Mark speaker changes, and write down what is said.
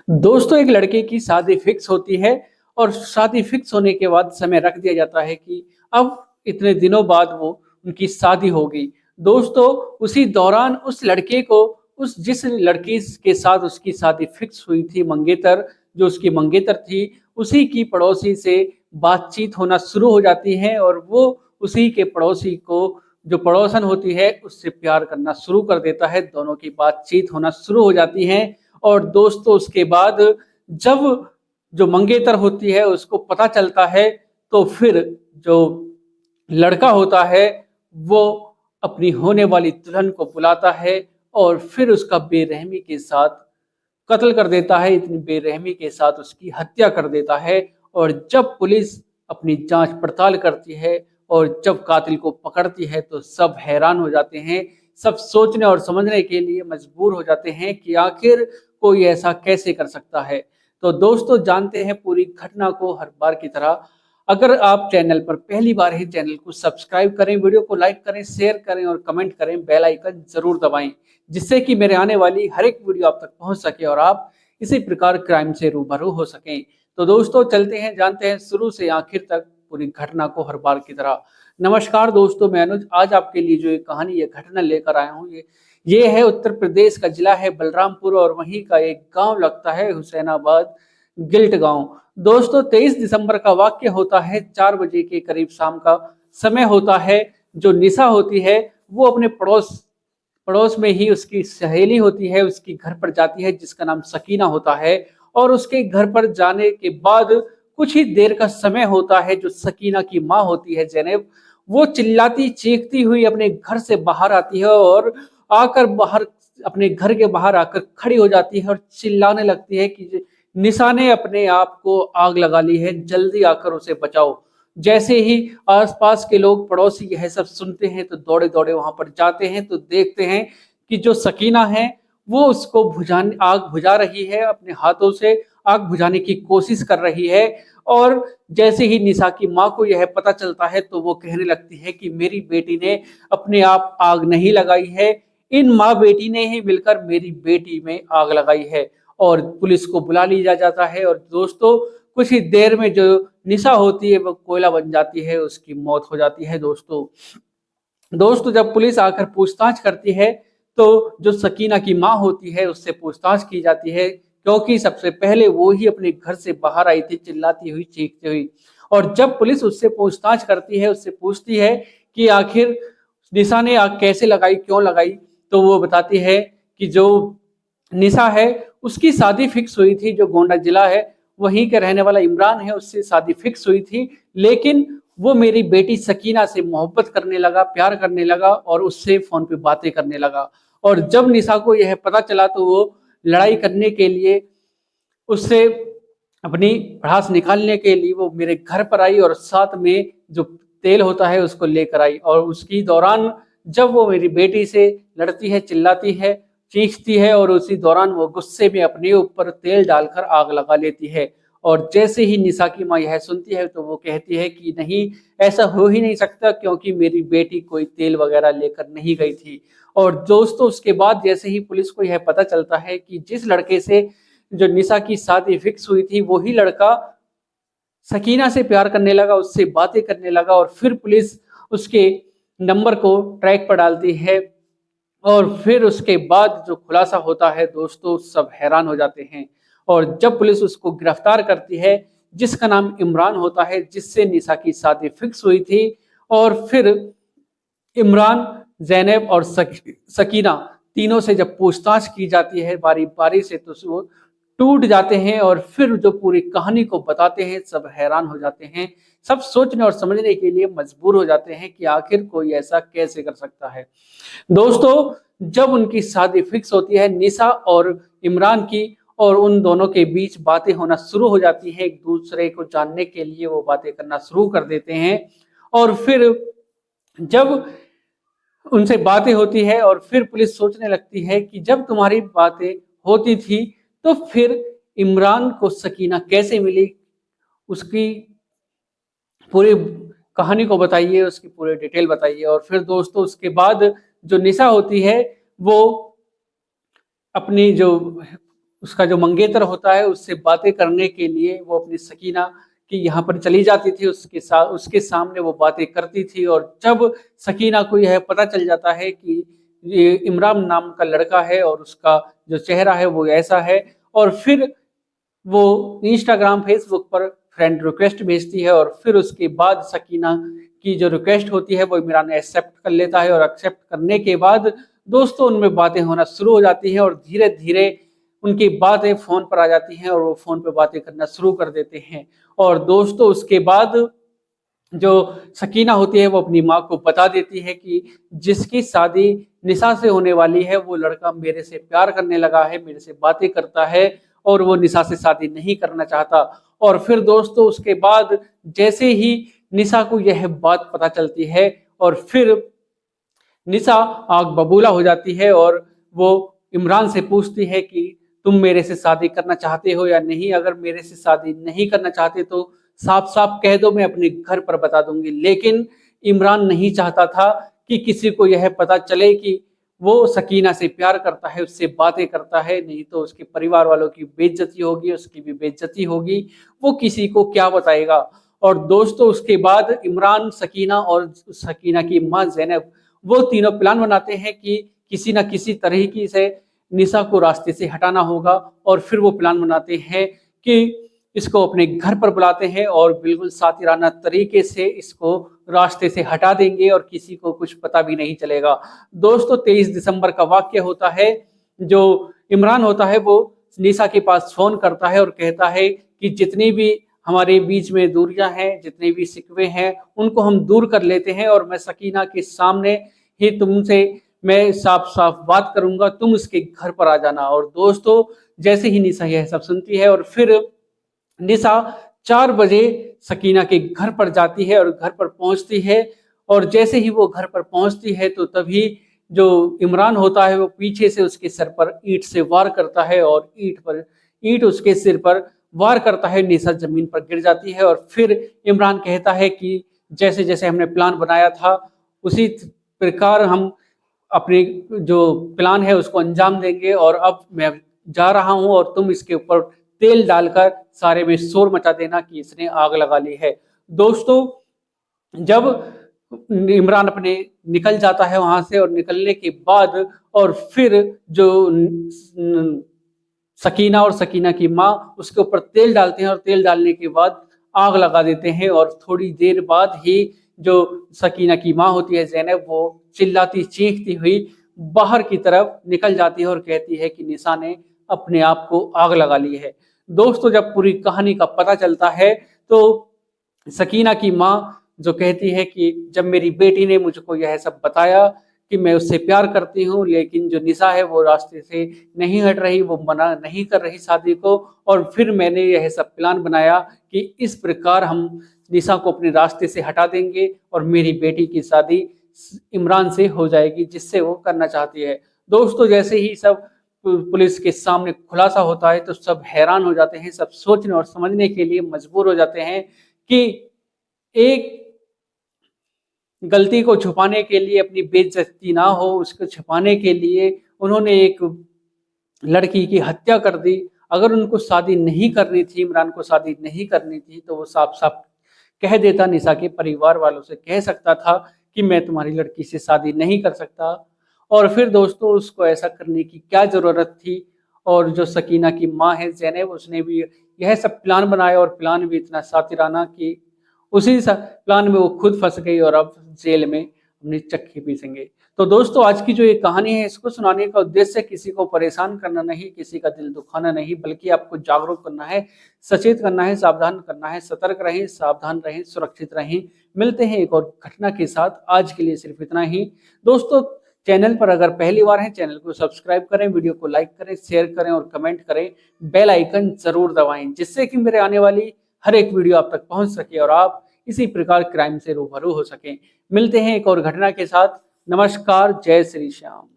Speaker 1: दोस्तों एक लड़के की शादी फिक्स होती है और शादी फिक्स होने के बाद समय रख दिया जाता है कि अब इतने दिनों बाद वो उनकी शादी होगी। दोस्तों उसी दौरान उस लड़के को उस जिस लड़की के साथ उसकी शादी फिक्स हुई थी मंगेतर जो उसकी मंगेतर थी उसी की पड़ोसी से बातचीत होना शुरू हो जाती है और वो उसी के पड़ोसी को जो पड़ोसन होती है उससे प्यार करना शुरू कर देता है। दोनों की बातचीत होना शुरू हो जाती है और दोस्तों उसके बाद जब जो मंगेतर होती है उसको पता चलता है तो फिर जो लड़का होता है वो अपनी होने वाली दुल्हन को बुलाता है और फिर उसका बेरहमी के साथ कत्ल कर देता है। इतनी बेरहमी के साथ उसकी हत्या कर देता है और जब पुलिस अपनी जांच पड़ताल करती है और जब कातिल को पकड़ती है तो सब हैरान हो जाते हैं। सब सोचने और समझने के लिए मजबूर हो जाते हैं कि आखिर कोई ऐसा कैसे कर सकता है। तो दोस्तों जानते हैं पूरी घटना को हर बार की तरह। अगर आप चैनल पर पहली बार हैं चैनल को सब्सक्राइब करें, वीडियो को लाइक करें, शेयर करें और कमेंट करें, बेल आइकन जरूर दबाएं जिससे कि मेरे आने वाली हर एक वीडियो आप तक पहुंच सके और आप इसी प्रकार क्राइम से रूबरू हो सकें। तो दोस्तों चलते हैं जानते हैं शुरू से आखिर तक पूरी घटना को हर बार की तरह। नमस्कार दोस्तों, मैं अनुज आज आपके लिए जो ये कहानी ये घटना लेकर आया हूँ ये है उत्तर प्रदेश का जिला है बलरामपुर और वहीं का एक गांव लगता है हुसैनाबाद गिल्ट गांव। दोस्तों 23 दिसंबर का वाक्य होता है, 4 बजे के करीब शाम का समय होता है। जो निशा होती है वो अपने पड़ोस में ही उसकी सहेली होती है उसकी घर पर जाती है जिसका नाम सकीना होता है और उसके घर पर जाने के बाद कुछ ही देर का समय होता है। जो सकीना की माँ होती है जैनब वो चिल्लाती चीखती हुई अपने घर से बाहर आती है और आकर बाहर अपने घर के बाहर आकर खड़ी हो जाती है और चिल्लाने लगती है कि निशा ने अपने आप को आग लगा ली है, जल्दी आकर उसे बचाओ। जैसे ही आसपास के लोग पड़ोसी यह सब सुनते हैं तो दौड़े दौड़े वहां पर जाते हैं तो देखते हैं कि जो सकीना है वो उसको बुझाने आग बुझा रही है, अपने हाथों से आग बुझाने की कोशिश कर रही है। और जैसे ही निशा की माँ को यह पता चलता है तो वो कहने लगती है कि मेरी बेटी ने अपने आप आग नहीं लगाई है, इन माँ बेटी ने ही मिलकर मेरी बेटी में आग लगाई है। और पुलिस को बुला लिया जाता है और दोस्तों कुछ ही देर में जो निशा होती है वो कोयला बन जाती है, उसकी मौत हो जाती है। दोस्तों जब पुलिस आकर पूछताछ करती है तो जो सकीना की माँ होती है उससे पूछताछ की जाती है क्योंकि सबसे पहले वो ही अपने घर से बाहर आई थी चिल्लाती हुई चीखती हुई। और जब पुलिस उससे पूछताछ करती है उससे पूछती है कि आखिर निशा ने आग कैसे लगाई, क्यों लगाई, तो वो बताती है कि जो निशा है उसकी शादी फिक्स हुई थी, जो गोंडा जिला है वहीं के रहने वाला इमरान है उससे शादी फिक्स हुई थी, लेकिन वो मेरी बेटी सकीना से मोहब्बत करने लगा, प्यार करने लगा और उससे फोन पे बातें करने लगा। और जब निशा को यह पता चला तो वो लड़ाई करने के लिए उससे अपनी भड़ास निकालने के लिए वो मेरे घर पर आई और साथ में जो तेल होता है उसको लेकर आई। और उसकी दौरान जब वो मेरी बेटी से लड़ती है, चिल्लाती है, चीखती है और उसी दौरान वो गुस्से में अपने ऊपर तेल डालकर आग लगा लेती है। और जैसे ही निशा की माँ यह सुनती है तो वो कहती है कि नहीं, ऐसा हो ही नहीं सकता क्योंकि मेरी बेटी कोई तेल वगैरह लेकर नहीं गई थी। और दोस्तों उसके बाद जैसे ही पुलिस को यह पता चलता है कि जिस लड़के से जो निशा की शादी फिक्स हुई थी वही लड़का सकीना से प्यार करने लगा, उससे बातें करने लगा और फिर पुलिस उसके नंबर को ट्रैक पर डालती है। और फिर उसके बाद जो खुलासा होता है दोस्तों सब हैरान हो जाते हैं। और जब पुलिस उसको गिरफ्तार करती है जिसका नाम इमरान होता है जिससे निशा की शादी फिक्स हुई थी, और फिर इमरान, जैनब और सकीना तीनों से जब पूछताछ की जाती है बारी बारी से तो वो टूट जाते हैं और फिर जो पूरी कहानी को बताते हैं सब हैरान हो जाते हैं। सब सोचने और समझने के लिए मजबूर हो जाते हैं कि आखिर कोई ऐसा कैसे कर सकता है। दोस्तों जब उनकी शादी फिक्स होती है निशा और इमरान की और उन दोनों के बीच बातें होना शुरू हो जाती हैं, एक दूसरे को जानने के लिए वो बातें करना शुरू कर देते हैं। और फिर जब उनसे बातें होती है और फिर पुलिस सोचने लगती है कि जब तुम्हारी बातें होती थी तो फिर इमरान को सकीना कैसे मिली, उसकी पूरी कहानी को बताइए, उसकी पूरी डिटेल बताइए। और फिर दोस्तों उसके बाद जो निशा होती है वो अपनी जो उसका जो मंगेतर होता है उससे बातें करने के लिए वो अपनी सकीना की यहाँ पर चली जाती थी, उसके सामने वो बातें करती थी। और जब सकीना को यह पता चल जाता है कि ये इमरान नाम का लड़का है और उसका जो चेहरा है वो ऐसा है, और फिर वो इंस्टाग्राम फेसबुक पर फ्रेंड रिक्वेस्ट भेजती है, और फिर उसके बाद सकीना की जो रिक्वेस्ट होती है वो इमरान एक्सेप्ट कर लेता है। और एक्सेप्ट करने के बाद दोस्तों उनमें बातें होना शुरू हो जाती हैं, और धीरे धीरे उनकी बातें फोन पर आ जाती हैं और वो फोन पे बातें करना शुरू कर देते हैं। और दोस्तों उसके बाद जो सकीना होती है वो अपनी माँ को बता देती है कि जिसकी शादी निशा से होने वाली है वो लड़का मेरे से प्यार करने लगा है, मेरे से बातें करता है और वो निशा से शादी नहीं करना चाहता। और फिर दोस्तों उसके बाद जैसे ही निशा को यह बात पता चलती है, और फिर निशा आग बबूला हो जाती है और वो इमरान से पूछती है कि तुम मेरे से शादी करना चाहते हो या नहीं। अगर मेरे से शादी नहीं करना चाहते तो साफ साफ कह दो, मैं अपने घर पर बता दूंगी। लेकिन इमरान नहीं चाहता था कि किसी को यह पता चले कि वो सकीना से प्यार करता है, उससे बातें करता है, नहीं तो उसके परिवार वालों की बेइज्जती होगी, उसकी भी बेइज्जती होगी, वो किसी को क्या बताएगा। और दोस्तों उसके बाद इमरान, सकीना और सकीना की माँ ज़ैनब वो तीनों प्लान बनाते हैं कि किसी ना किसी तरीके से निशा को रास्ते से हटाना होगा। और फिर वो प्लान बनाते हैं कि इसको अपने घर पर बुलाते हैं और बिल्कुल सातिराना तरीके से इसको रास्ते से हटा देंगे और किसी को कुछ पता भी नहीं चलेगा। दोस्तों 23 दिसंबर का वाक्य होता है, जो इमरान होता है वो निशा के पास फोन करता है और कहता है कि जितनी भी हमारे बीच में दूरियां हैं, जितने भी शिकवे हैं, उनको हम दूर कर लेते हैं और मैं सकीना के सामने ही तुमसे मैं साफ साफ बात करूंगा, तुम उसके घर पर आ जाना। और दोस्तों जैसे ही निशा यह सब सुनती है और फिर निशा 4 बजे सकीना के घर पर जाती है और घर पर पहुंचती है। और जैसे ही वो घर पर पहुंचती है तो तभी जो इमरान होता है वो पीछे से उसके सर पर ईंट से वार करता है और ईंट उसके सिर पर वार करता है। निशा जमीन पर गिर जाती है और फिर इमरान कहता है कि जैसे जैसे हमने प्लान बनाया था उसी प्रकार हम अपने जो प्लान है उसको अंजाम देंगे, और अब मैं जा रहा हूं और तुम इसके ऊपर तेल डालकर सारे में शोर मचा देना कि इसने आग लगा ली है। दोस्तों जब इमरान अपने निकल जाता है वहां से, और निकलने के बाद और फिर जो सकीना और सकीना की माँ उसके ऊपर तेल डालते हैं और तेल डालने के बाद आग लगा देते हैं। और थोड़ी देर बाद ही जो सकीना की माँ होती है ज़ैनब, वो चिल्लाती चीखती हुई बाहर की तरफ निकल जाती है और कहती है कि निशा ने अपने आप को आग लगा ली है। दोस्तों जब पूरी कहानी का पता चलता है तो सकीना की माँ जो कहती है कि जब मेरी बेटी ने मुझको यह सब बताया कि मैं उससे प्यार करती हूँ, लेकिन जो निशा है वो रास्ते से नहीं हट रही, वो मना नहीं कर रही शादी को, और फिर मैंने यह सब प्लान बनाया कि इस प्रकार हम निशा को अपने रास्ते से हटा देंगे और मेरी बेटी की शादी इमरान से हो जाएगी जिससे वो करना चाहती है। दोस्तों जैसे ही सब पुलिस के सामने खुलासा होता है तो सब हैरान हो जाते हैं, सब सोचने और समझने के लिए मजबूर हो जाते हैं कि एक गलती को छुपाने के लिए, अपनी बेइज्जती ना हो उसको छुपाने के लिए उन्होंने एक लड़की की हत्या कर दी। अगर उनको शादी नहीं करनी थी, इमरान को शादी नहीं करनी थी, तो वो साफ साफ कह देता, निशा के परिवार वालों से कह सकता था कि मैं तुम्हारी लड़की से शादी नहीं कर सकता। और फिर दोस्तों उसको ऐसा करने की क्या जरूरत थी। और जो सकीना की माँ है ज़ैनब, उसने भी यह सब प्लान बनाया और प्लान भी इतना सातिराना कि उसी प्लान में वो खुद फंस गई और अब जेल में अपनी चक्की पीसेंगे। तो दोस्तों आज की जो ये कहानी है इसको सुनाने का उद्देश्य किसी को परेशान करना नहीं, किसी का दिल दुखाना नहीं, बल्कि आपको जागरूक करना है, सचेत करना है, सावधान करना है। सतर्क रहें, सावधान रहें, सुरक्षित रहें। मिलते हैं एक और घटना के साथ। आज के लिए सिर्फ इतना ही। दोस्तों चैनल पर अगर पहली बार है चैनल को सब्सक्राइब करें, वीडियो को लाइक करें, शेयर करें और कमेंट करें। बेल आइकन जरूर दबाएं जिससे कि मेरे आने वाली हर एक वीडियो आप तक पहुंच सके और आप इसी प्रकार क्राइम से रूबरू हो सकें। मिलते हैं एक और घटना के साथ। नमस्कार, जय श्री श्याम।